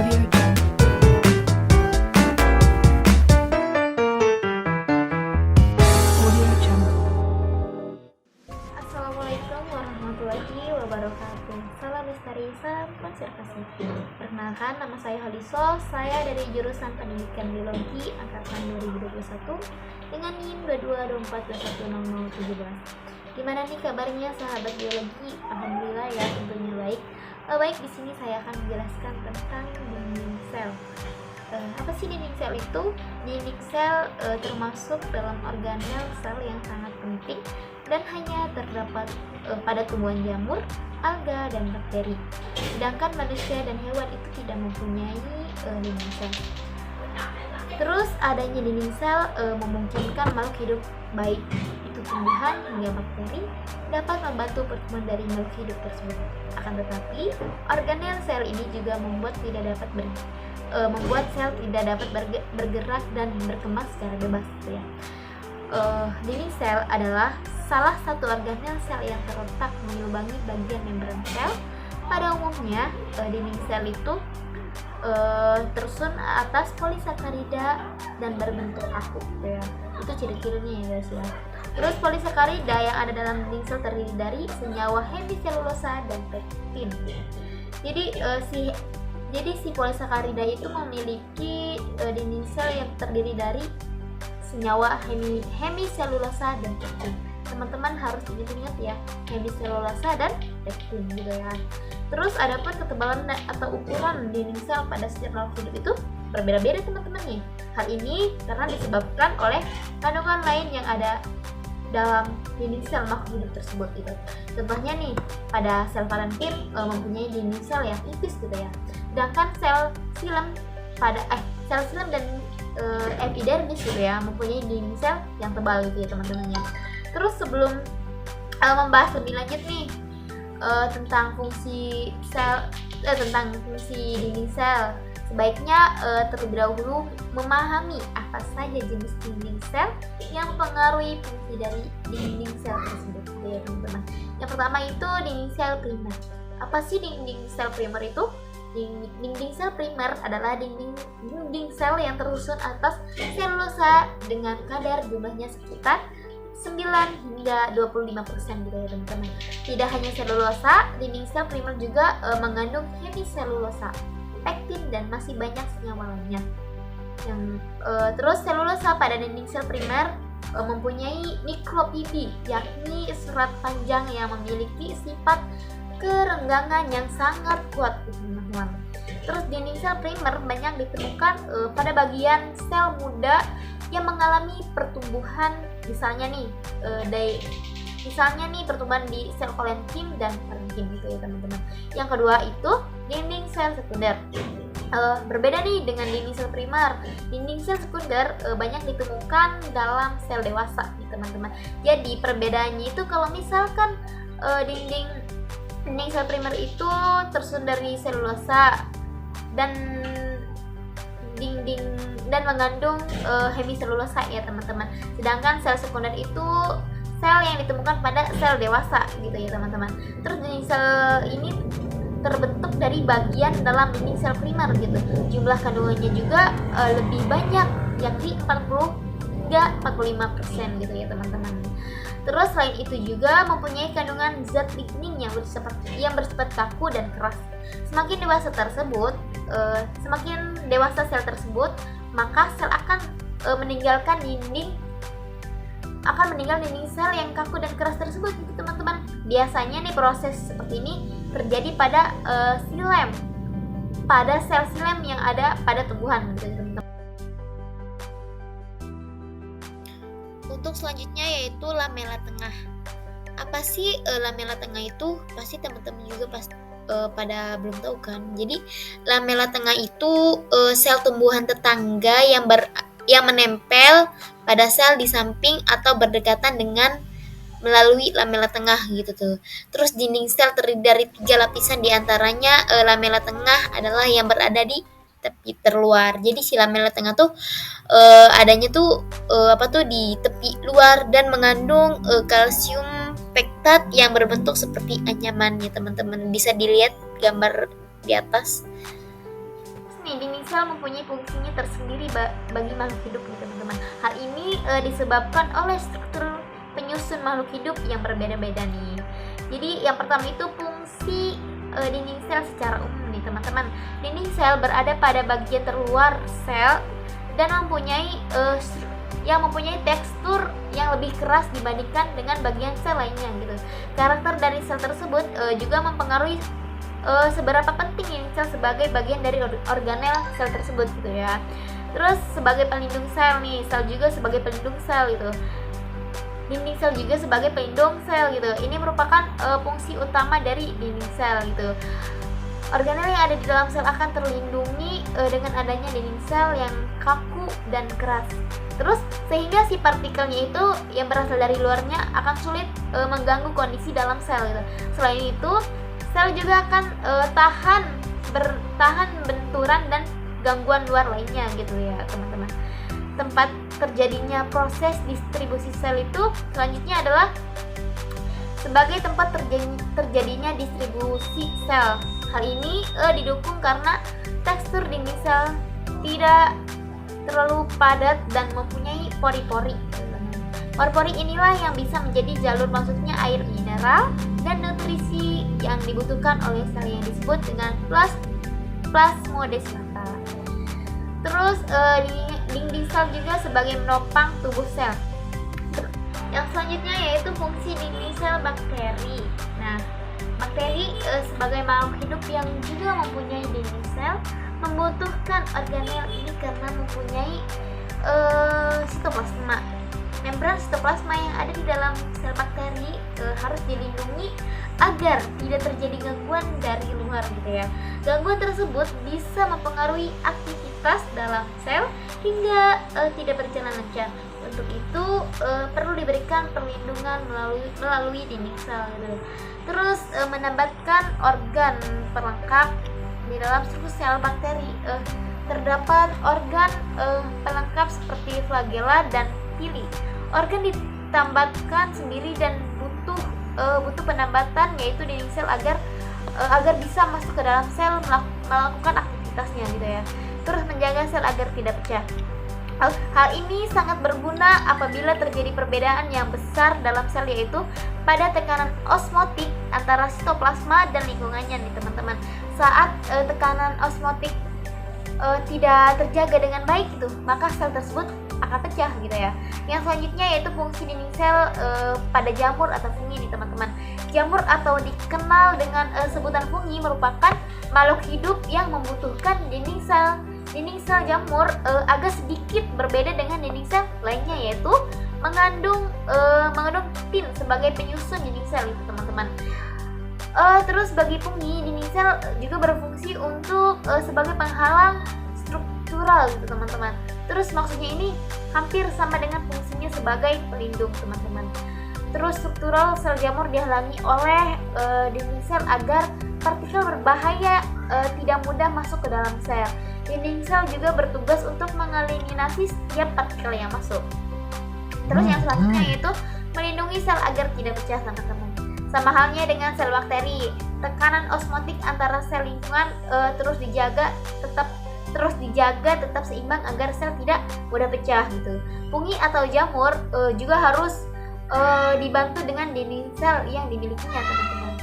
Assalamualaikum warahmatullahi wabarakatuh. Salam lestari, salam konservasi. Perkenalkan, nama saya Haliso. Saya dari jurusan Pendidikan Biologi angkatan 2021 dengan NIM 2224210017. Gimana nih kabarnya sahabat biologi? Alhamdulillah ya, tentunya baik. Baik, di sini saya akan menjelaskan tentang dinding sel. Apa sih dinding sel itu? Dinding sel termasuk dalam organel sel yang sangat penting dan hanya terdapat pada tumbuhan jamur, alga, dan bakteri. Sedangkan manusia dan hewan itu tidak mempunyai dinding sel. Terus adanya dinding sel memungkinkan makhluk hidup baik itu tumbuhan hingga bakteri dapat membantu pertumbuhan dari makhluk hidup tersebut. Akan tetapi, organel sel ini juga membuat sel tidak dapat bergerak dan berkembang secara bebas, gitu ya. Dinding sel adalah salah satu organel sel yang terletak menyelubangi bagian membran sel. Pada umumnya, dinding sel itu tersusun atas polisakarida dan berbentuk kaku, gitu ya. Itu ciri-cirinya ya guys ya. Terus polisakarida yang ada dalam dinding sel terdiri dari senyawa hemiselulosa dan pektin. Jadi si polisakarida itu memiliki dinding sel yang terdiri dari senyawa hemiselulosa dan pektin. Teman-teman harus ingat ya, hemiselulosa dan pektin gitu ya. Terus adapun ketebalan atau ukuran dinding sel pada setiap makhluk hidup itu berbeda-beda teman-teman nih. Hal ini karena disebabkan oleh kandungan lain yang ada dalam dinding sel makhluk hidup tersebut gitu. Contohnya nih, pada sel parenkim mempunyai dinding sel yang tipis gitu ya. Sedangkan sel silem dan epidermis gitu ya mempunyai dinding sel yang tebal gitu ya teman-teman ya. Terus sebelum membahas lebih lanjut nih tentang fungsi dinding sel, sebaiknya terlebih dahulu memahami apa saja jenis dinding sel yang mempengaruhi fungsi dari dinding sel tersebut ya teman-teman. Yang pertama itu dinding sel primer. Apa sih dinding sel primer itu? Dinding sel primer adalah dinding sel yang tersusun atas selulosa dengan kadar jumlahnya sekitar 9 hingga 25% gitu ya teman-teman. Tidak hanya selulosa, dinding sel primer juga mengandung hemiselulosa, pektin, dan masih banyak senyawa lainnya. Terus selulosa pada dinding sel primer mempunyai mikropidi, yakni serat panjang yang memiliki sifat kerenggangan yang sangat kuat teman-teman. Terus dinding sel primer banyak ditemukan pada bagian sel muda yang mengalami pertumbuhan, misalnya nih pertumbuhan di sel kolenkim dan parenkim gitu ya teman-teman. Yang kedua itu dinding sel sekunder. Berbeda nih dengan dinding sel primer. Dinding sel sekunder banyak ditemukan dalam sel dewasa nih teman-teman. Jadi perbedaannya itu kalau misalkan dinding sel primer itu tersusun dari selulosa dan mengandung hemiselulosa ya teman-teman. Sedangkan sel sekunder itu sel yang ditemukan pada sel dewasa gitu ya teman-teman. Terus dinding sel ini terbentuk dari bagian dalam dinding sel primer gitu. Jumlah kandungannya juga lebih banyak, yakni 40 hingga 45% gitu ya teman-teman. Terus selain itu juga mempunyai kandungan zat lignin yang bersifat kaku dan keras. Semakin dewasa sel tersebut, maka sel akan meninggal dinding sel yang kaku dan keras tersebut gitu teman-teman. Biasanya nih proses seperti ini terjadi pada sel silem yang ada pada tumbuhan gitu teman-teman. Untuk selanjutnya yaitu lamela tengah. Apa sih lamela tengah itu? Pasti teman-teman juga pada belum tahu kan. Jadi lamela tengah itu sel tumbuhan tetangga yang menempel pada sel di samping atau berdekatan dengan melalui lamela tengah gitu tuh. Terus dinding sel terdiri dari 3 lapisan, diantaranya lamela tengah adalah yang berada di tepi terluar. Jadi si lamela tengah tuh adanya tuh di tepi luar dan mengandung kalsium pektat yang berbentuk seperti anyaman ya teman-teman. Bisa dilihat gambar di atas. nih, dinding sel mempunyai fungsinya tersendiri bagi makhluk hidup nih teman-teman. Hal ini disebabkan oleh struktur penyusun makhluk hidup yang berbeda-beda nih. Jadi yang pertama itu fungsi dinding sel secara umum nih teman-teman. Dinding sel berada pada bagian terluar sel dan mempunyai tekstur yang lebih keras dibandingkan dengan bagian sel lainnya gitu. Karakter dari sel tersebut juga mempengaruhi seberapa penting dinding sel sebagai bagian dari organel sel tersebut gitu ya. Terus sebagai pelindung sel nih, sel juga sebagai pelindung sel gitu. Dinding sel juga sebagai pelindung sel gitu. Ini merupakan fungsi utama dari dinding sel gitu. Organel yang ada di dalam sel akan terlindungi dengan adanya dinding sel yang kaku dan keras. Terus sehingga si partikelnya itu yang berasal dari luarnya akan sulit mengganggu kondisi dalam sel gitu. Selain itu, sel juga akan bertahan benturan dan gangguan luar lainnya gitu ya teman-teman. Tempat terjadinya proses distribusi sel itu selanjutnya adalah sebagai tempat terjadinya distribusi sel. Hal ini didukung karena tekstur dinding sel tidak terlalu padat dan mempunyai pori-pori. Pori-pori inilah yang bisa menjadi jalur masuknya air mineral dan nutrisi yang dibutuhkan oleh sel yang disebut dengan plasmodesmata. Terus dinding sel juga sebagai menopang tubuh sel. Yang selanjutnya yaitu fungsi dinding sel bakteri. Nah, bakteri sebagai makhluk hidup yang juga mempunyai dinding sel membutuhkan organel ini karena mempunyai sitoplasma. Membran sitoplasma yang ada di dalam sel bakteri harus dilindungi agar tidak terjadi gangguan dari luar gitu ya. Gangguan tersebut bisa mempengaruhi aktivitas dalam sel hingga tidak berjalan lancar. Untuk itu perlu diberikan perlindungan melalui dinding sel gitu. Terus menambahkan organ pelengkap di dalam struktur sel bakteri. Terdapat organ pelengkap seperti flagella dan pili. Organ ditambahkan sendiri dan butuh penambatan yaitu dinding sel agar bisa masuk ke dalam sel melakukan aktivitasnya gitu ya. Terus menjaga sel agar tidak pecah. Hal ini sangat berguna apabila terjadi perbedaan yang besar dalam sel yaitu pada tekanan osmotik antara sitoplasma dan lingkungannya nih teman-teman. Saat tekanan osmotik tidak terjaga dengan baik gitu, maka sel tersebut akan pecah gitu ya. Yang selanjutnya yaitu fungsi dinding sel pada jamur atau fungi nih teman-teman. Jamur atau dikenal dengan sebutan fungi merupakan makhluk hidup yang membutuhkan dinding sel. Dinding sel jamur agak sedikit berbeda dengan dinding sel lainnya yaitu mengandung tin sebagai penyusun dinding sel itu teman-teman. Terus bagi fungi, dinding sel juga berfungsi untuk sebagai penghalang struktural gitu teman-teman. Terus maksudnya ini hampir sama dengan fungsinya sebagai pelindung teman-teman. Terus struktural sel jamur dihalangi oleh dinding sel agar partikel berbahaya tidak mudah masuk ke dalam sel. Dinding sel juga bertugas untuk mengeliminasi setiap partikel yang masuk. Terus yang selanjutnya yaitu melindungi sel agar tidak pecah teman-teman. Sama halnya dengan sel bakteri, tekanan osmotik antara sel lingkungan terus dijaga tetap seimbang agar sel tidak mudah pecah gitu. Fungi atau jamur juga harus dibantu dengan dinding sel yang dimilikinya teman-teman.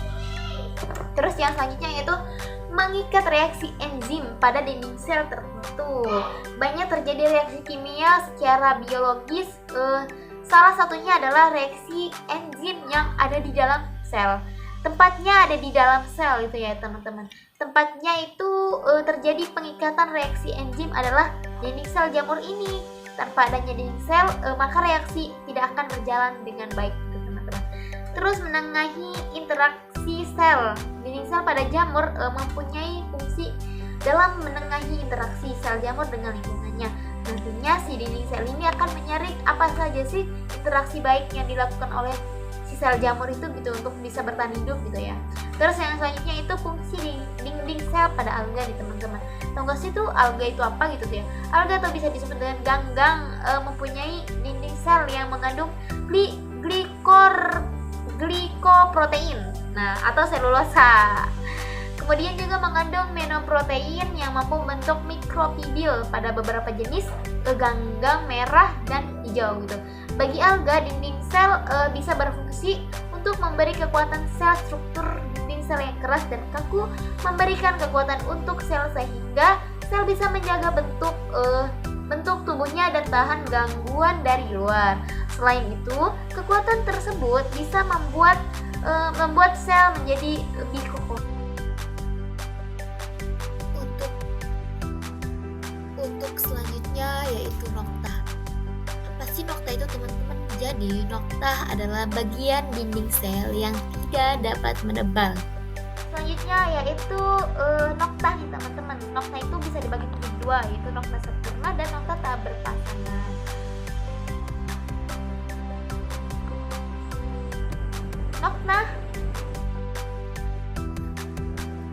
Terus yang selanjutnya yaitu mengikat reaksi enzim pada dinding sel tertentu. Banyak terjadi reaksi kimia secara biologis. Salah satunya adalah reaksi enzim yang ada di dalam sel. Tempatnya ada di dalam sel itu ya teman-teman. Tempatnya itu terjadi pengikatan reaksi enzim adalah dinding sel jamur ini. Tanpa adanya dinding sel, maka reaksi tidak akan berjalan dengan baik gitu, teman-teman. Terus menengahi interaksi sel. Dinding sel pada jamur mempunyai fungsi dalam menengahi interaksi sel jamur dengan lingkungannya. Nantinya si dinding sel ini akan menyaring apa saja sih interaksi baik yang dilakukan oleh si sel jamur itu gitu untuk bisa bertahan hidup gitu ya. Terus yang selanjutnya itu fungsi dinding sel pada alga nih teman-teman. Tahu nggak sih tuh alga itu apa gitu tuh ya? Alga atau bisa disebut dengan ganggang mempunyai dinding sel yang mengandung glikoprotein. Nah, atau selulosa. Kemudian juga mengandung monoprotein yang mampu membentuk mikrotubil pada beberapa jenis ganggang merah dan hijau gitu. Bagi alga, dinding sel bisa berfungsi untuk memberi kekuatan sel. Struktur dinding sel yang keras dan kaku memberikan kekuatan untuk sel sehingga sel bisa menjaga bentuk tubuhnya dan tahan gangguan dari luar. Selain itu, kekuatan tersebut bisa membuat sel menjadi lebih kokoh. Untuk selanjutnya yaitu nokta. Apa sih nokta itu, teman-teman? Jadi nokta adalah bagian dinding sel yang tidak dapat menebal. Selanjutnya yaitu nokta nih teman-teman. Nokta itu bisa dibagi menjadi dua, yaitu nokta sempurna dan nokta tak berpasangan.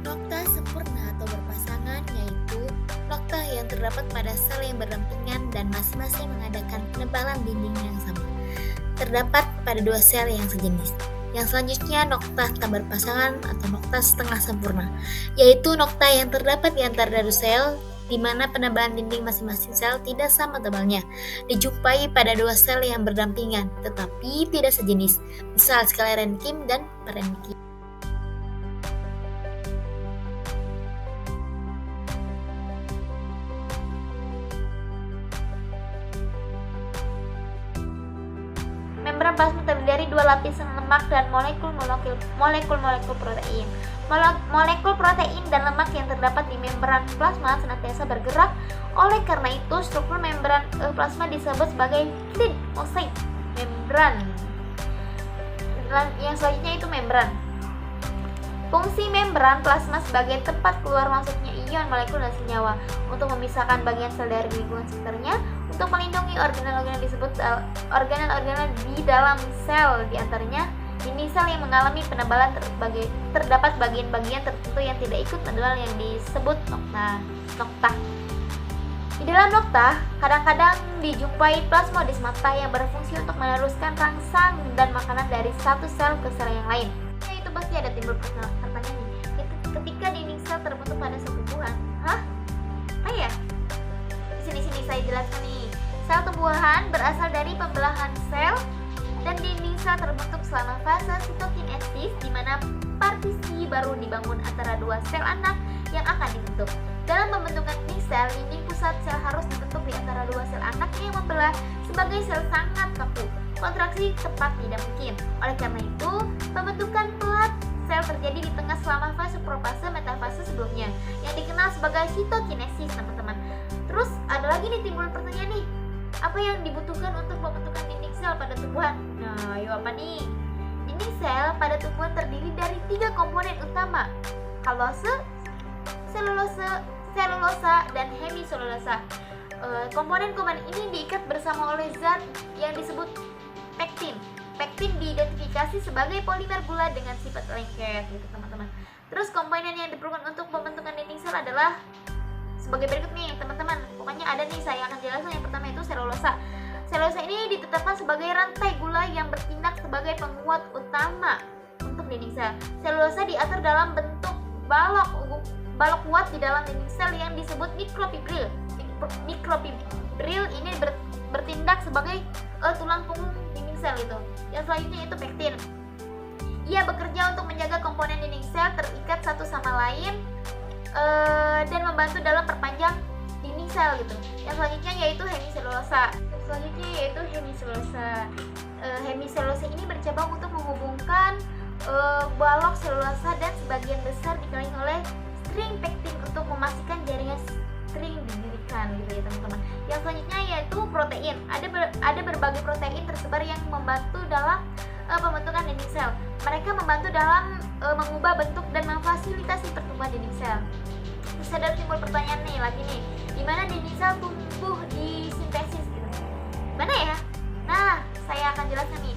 Nokta sempurna atau berpasangan yaitu nokta yang terdapat pada sel yang berdampingan dan masing-masing mengadakan penebalan dinding yang sama. Terdapat pada dua sel yang sejenis. Yang selanjutnya nokta tak berpasangan atau nokta setengah sempurna, yaitu nokta yang terdapat di antara dua sel di mana penebalan dinding masing-masing sel tidak sama tebalnya, dijumpai pada dua sel yang berdampingan tetapi tidak sejenis, misal sklerenkim dan parenkim. Membran plasma terdiri dari dua lapisan lemak dan molekul-molekul protein. Molekul protein dan lemak yang terdapat di membran plasma senantiasa bergerak. Oleh karena itu, struktur membran plasma disebut sebagai thin mosaik membran. Yang selanjutnya itu membran. Fungsi membran plasma sebagai tempat keluar masuknya ion, molekul, dan senyawa, untuk memisahkan bagian sel dari lingkungan sekitarnya, untuk melindungi organel-organel di dalam sel, diantaranya dinding sel yang mengalami penebalan terdapat bagian-bagian tertentu yang tidak ikut penebal yang disebut nokta. Di dalam nokta, kadang-kadang dijumpai plasmodesmata yang berfungsi untuk meneruskan rangsang dan makanan dari satu sel ke sel yang lain. Itu pasti ada timbul pertanyaan nih, ketika dinding sel terbentuk pada sel tumbuhan, ya? Di sini saya jelaskan nih. Sel tumbuhan berasal dari pembelahan sel dan dinding sel terbentuk selama fase sitokinesis, di mana partisi baru dibangun antara dua sel anak yang akan dibentuk. Dalam pembentukan dinding sel, dinding pusat sel harus dibentuk di antara dua sel anak yang membelah sebagai sel sangat kaku. Kontraksi cepat tidak mungkin. Oleh karena itu, pembentukan pelat sel terjadi di tengah selama fase profase metafase sebelumnya, yang dikenal sebagai sitokinesis, teman-teman. Terus ada lagi nih timbul pertanyaan nih, apa yang dibutuhkan untuk pembentukan dinding sel pada tumbuhan? Nah, yuk apa nih? Dinding sel pada tumbuhan terdiri dari 3 komponen utama: kalose, selulosa, dan hemiselulosa. Komponen-komponen ini diikat bersama oleh zat yang disebut pektin. Pektin diidentifikasi sebagai polimer gula dengan sifat lengket, gitu teman-teman. Terus komponen yang diperlukan untuk pembentukan dinding sel adalah sebagai berikut nih teman-teman. Pokoknya ada nih, saya akan jelaskan. Yang pertama itu selulosa. Selulosa ini ditetapkan sebagai rantai gula yang bertindak sebagai penguat utama untuk dinding sel. Selulosa diatur dalam bentuk balok kuat di dalam dinding sel yang disebut mikrofibril. Mikrofibril ini bertindak sebagai tulang punggung dinding sel itu. Yang selanjutnya itu pektin. Ia bekerja untuk menjaga komponen dinding sel terikat satu sama lain dan membantu dalam perpanjang dinding sel gitu. Yang selanjutnya yaitu hemiselulosa. Hemiselulosa ini bercabang untuk menghubungkan balok selulosa dan sebagian besar dikelilingi oleh string pektin untuk memastikan jaringan string didirikan gitu ya teman-teman. Yang selanjutnya yaitu protein. Ada berbagai protein tersebar yang membantu dalam pembentukan dinding sel. Mereka membantu dalam mengubah bentuk dan memfasilitasi pertumbuhan dinding sel. Terus ada timbul pertanyaan nih lagi nih, gimana dinding sel tumbuh di sintesis gitu? Gimana ya? Nah, saya akan jelaskan nih.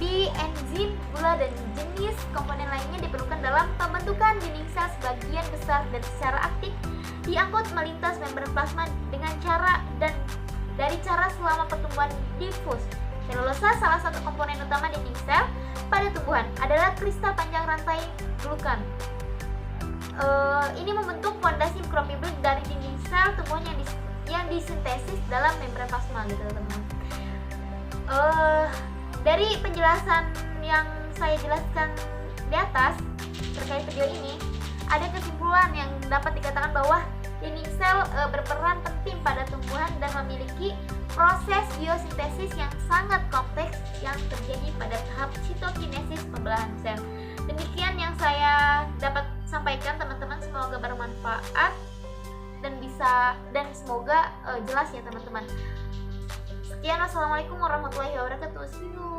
Di enzim, gula, dan jenis komponen lainnya diperlukan dalam pembentukan dinding sel sebagian besar dan secara aktif diangkut melintas membran plasma dengan cara selama pertumbuhan difus. Selulosa, salah satu komponen utama dinding sel pada tumbuhan, adalah kristal panjang rantai glukan. Ini membentuk fondasi mikrofibrit dari dinding sel tumbuhan yang disintesis dalam membran plasma gitu teman-teman. Dari penjelasan yang saya jelaskan di atas terkait video ini, ada kesimpulan yang dapat dikatakan bahwa dinding sel berperan penting pada tumbuhan dan memiliki proses biosintesis yang sangat kompleks yang terjadi pada tahap sitokinesis pembelahan sel. Demikian yang saya dapat sampaikan teman-teman, semoga bermanfaat dan semoga jelas ya teman-teman. Sekian, wassalamualaikum warahmatullahi wabarakatuh. See you.